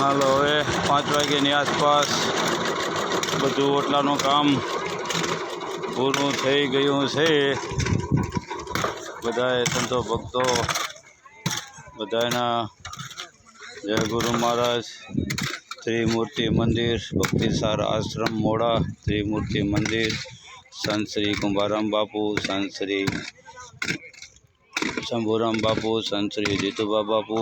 હાલો હવે 5 વાગ્યાની આસપાસ બધું ઓટલાનું કામ પૂરું થઈ ગયું છે. બધાએ સંતો ભક્તો બધાના જય ગુરુ મહારાજ. ત્રિમૂર્તિ મંદિર ભક્તિસાર આશ્રમ મોડા, ત્રિમૂર્તિ મંદિર, સંત શ્રી કુંભારામ બાપુ, સંત શ્રી શંભુરામ બાપુ, સંત શ્રી જીતુબા બાપુ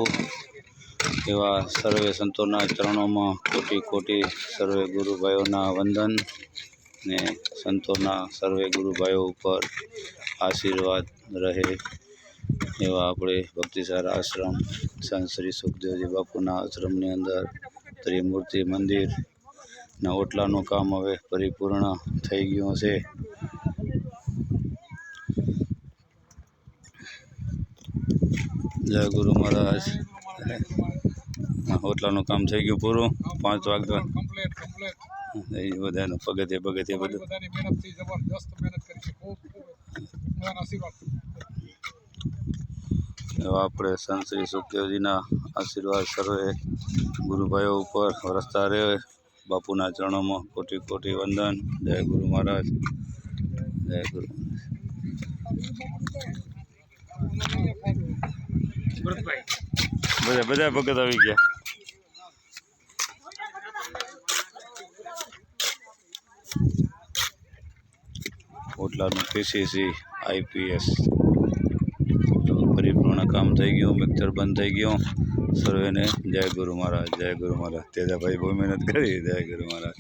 એવા સર્વે સંતોના ચરણોમાં કોટી કોટી સર્વે ગુરુભાઈઓના વંદન ને સંતોના સર્વે ગુરુભાઈઓ ઉપર આશીર્વાદ રહે એવા આપણે ભક્તિસાર આશ્રમ સંત શ્રી સુખદેવજી બાપુના આશ્રમની અંદર ત્રિમૂર્તિ મંદિરના ઓટલાનું કામ હવે પરિપૂર્ણ થઈ ગયું છે. જય ગુરુ મહારાજ. ઓટલાનું કામ થઈ ગયું પૂરું. 5 વાગ્યા બધાનું પગથિયે બધું એવા આપણે સંત શ્રી સુખદેવજીના આશીર્વાદ સર્વે ગુરુભાઈઓ ઉપર વરસતા રહે. બાપુના ચરણોમાં કોટી કોટી વંદન. જય ગુરુ મહારાજ. જય ગુરુ. બધા ભગત આવી ગયા. ઓટલાનું પીસીસી IPS પરિપૂર્ણ કામ થઈ ગયું. મિક્સર બંધ થઈ ગયું. સર્વેને જય ગુરુ મહારાજ. જય ગુરુ મહારાજ. તેજાભાઈ બહુ મહેનત કરી. જય ગુરુ મહારાજ.